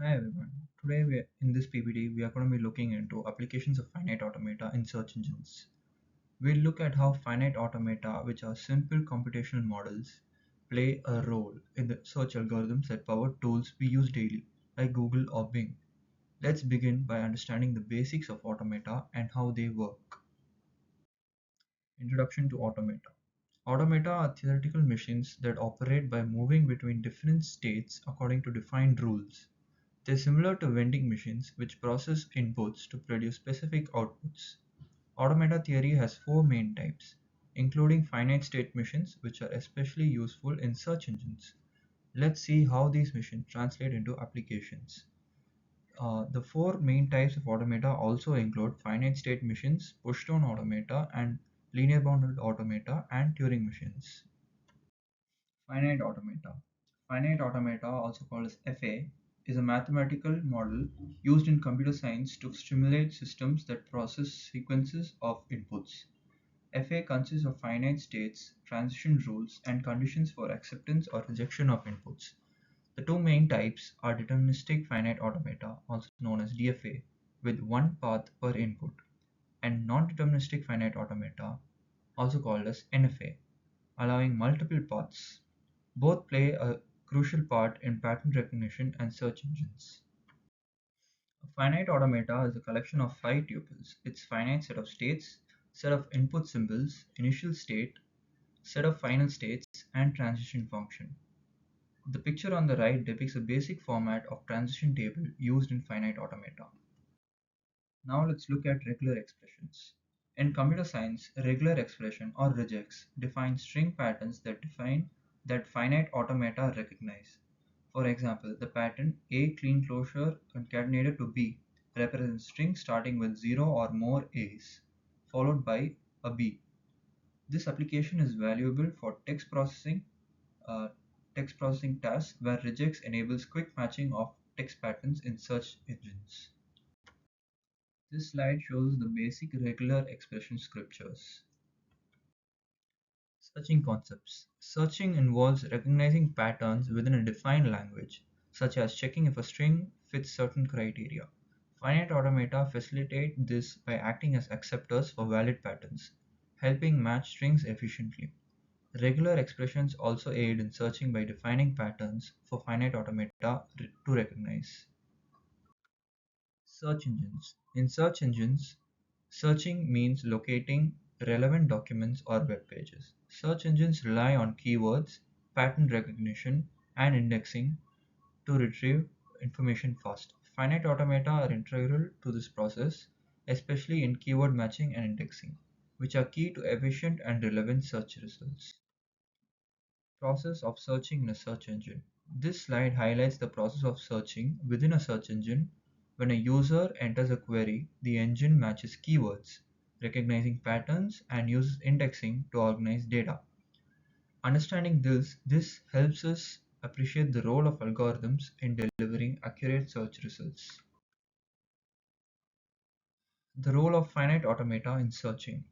Hi everyone. Today in this PPT we are going to be looking into applications of finite automata in search engines. We'll look at how finite automata, which are simple computational models, play a role in the search algorithms that power tools we use daily, like Google or Bing. Let's begin by understanding the basics of automata and how they work. Introduction to automata. Automata are theoretical machines that operate by moving between different states according to defined rules. They're similar to vending machines, which process inputs to produce specific outputs. Automata theory has four main types, including finite state machines, which are especially useful in search engines. Let's see how these machines translate into applications. The four main types of automata also include finite state machines, push-down automata, and linear bounded automata, and Turing machines. Finite automata. Finite automata, also called as FA, is a mathematical model used in computer science to simulate systems that process sequences of inputs. FA consists of finite states, transition rules, and conditions for acceptance or rejection of inputs. The two main types are deterministic finite automata, also known as DFA, with one path per input, and non-deterministic finite automata, also called as NFA, allowing multiple paths. Both play a crucial part in pattern recognition and search engines. A finite automata is a collection of five tuples. Its finite set of states, set of input symbols, initial state, set of final states, and transition function. The picture on the right depicts a basic format of transition table used in finite automata. Now let's look at regular expressions. In computer science, a regular expression or regex defines string patterns that finite automata recognize. For example, the pattern A clean closure concatenated to B represents strings starting with 0 or more A's, followed by a B. This application is valuable for uh, text processing tasks where regex enables quick matching of text patterns in search engines. This slide shows the basic regular expression scriptures. Searching concepts. Searching involves recognizing patterns within a defined language, such as checking if a string fits certain criteria. Finite automata facilitate this by acting as acceptors for valid patterns, helping match strings efficiently. Regular expressions also aid in searching by defining patterns for finite automata to recognize. Search engines. In search engines, searching means locating relevant documents or web pages. Search engines rely on keywords, pattern recognition, and indexing to retrieve information fast. Finite automata are integral to this process, especially in keyword matching and indexing, which are key to efficient and relevant search results. Process of searching in a search engine. This slide highlights the process of searching within a search engine. When a user enters a query, the engine matches keywords, recognizing patterns, and uses indexing to organize data. Understanding this helps us appreciate the role of algorithms in delivering accurate search results. The role of finite automata in searching.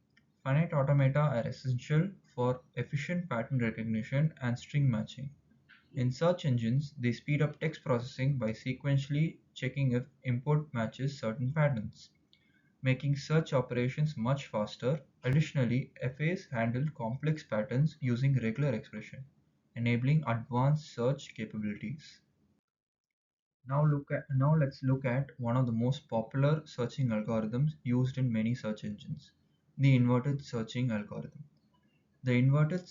Finite automata are essential for efficient pattern recognition and string matching. In search engines, they speed up text processing by sequentially checking if input matches certain patterns, making search operations much faster. Additionally, FAs handle complex patterns using regular expression, enabling advanced search capabilities. Now let's look at one of the most popular searching algorithms used in many search engines, the inverted searching algorithm. The inverted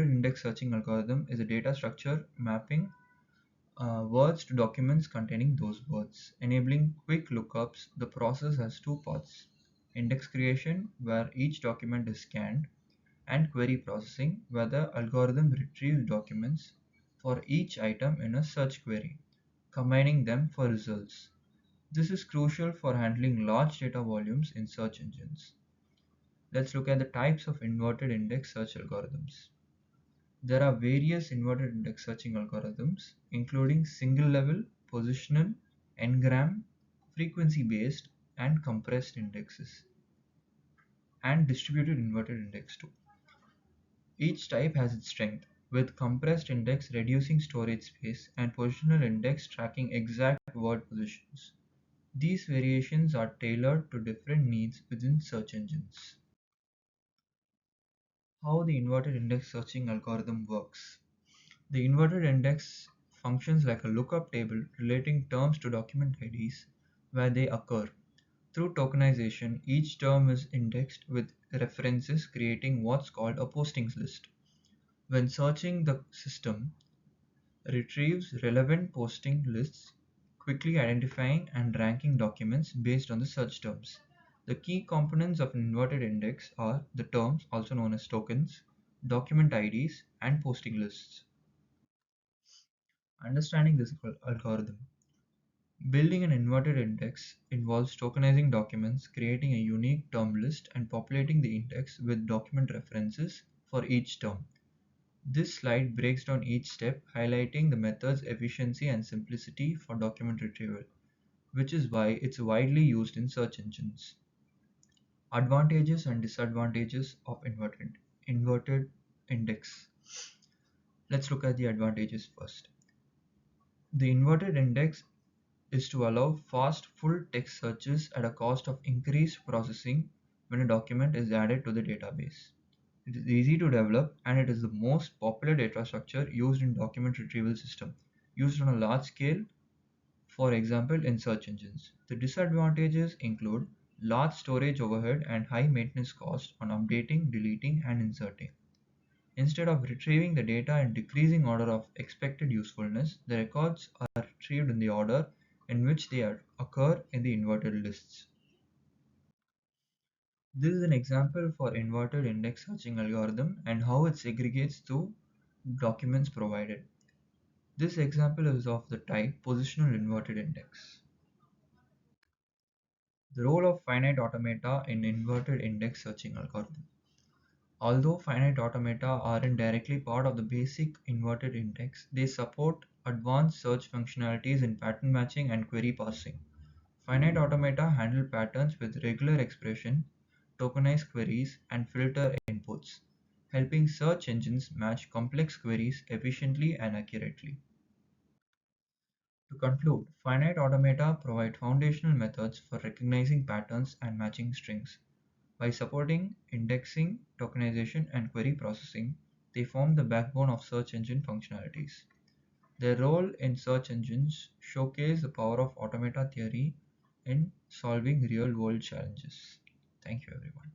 index searching algorithm is a data structure mapping words to documents containing those words, enabling quick lookups. The process has two parts: index creation, where each document is scanned, and query processing, where the algorithm retrieves documents for each item in a search query, combining them for results. This is crucial for handling large data volumes in search engines. Let's look at the types of inverted index search algorithms. There are various inverted index searching algorithms, including single level, positional, n-gram, frequency based, and compressed indexes, and distributed inverted index too. Each type has its strength. with compressed index reducing storage space and positional index tracking exact word positions. These variations are tailored to different needs within search engines. How the inverted index searching algorithm works. The inverted index functions like a lookup table relating terms to document IDs where they occur. Through tokenization, each term is indexed with references, creating what's called a postings list. When searching, the system retrieves relevant posting lists, quickly identifying and ranking documents based on the search terms. The key components of an inverted index are the terms, also known as tokens, document IDs, and posting lists. Understanding this algorithm. Building an inverted index involves tokenizing documents, creating a unique term list, and populating the index with document references for each term. This slide breaks down each step, highlighting the method's efficiency and simplicity for document retrieval, which is why it's widely used in search engines. Advantages and disadvantages of inverted index. Let's look at the advantages first. The inverted index is to allow fast full text searches at a cost of increased processing when a document is added to the database. It is easy to develop and it is the most popular data structure used in document retrieval system, used on a large scale, for example in search engines. The disadvantages include large storage overhead and high maintenance cost on updating, deleting and inserting. Instead of retrieving the data in decreasing order of expected usefulness, the records are retrieved in the order in which they occur in the inverted lists. This is an example for inverted index searching algorithm and how it segregates to documents provided. This example is of the type positional inverted index. The role of finite automata in inverted index searching algorithm. Although finite automata aren't directly part of the basic inverted index, they support advanced search functionalities in pattern matching and query parsing. Finite automata handle patterns with regular expression, tokenize queries, and filter inputs, helping search engines match complex queries efficiently and accurately. To conclude, finite automata provide foundational methods for recognizing patterns and matching strings. By supporting indexing, tokenization, and query processing, they form the backbone of search engine functionalities. Their role in search engines showcase the power of automata theory in solving real-world challenges. Thank you, everyone.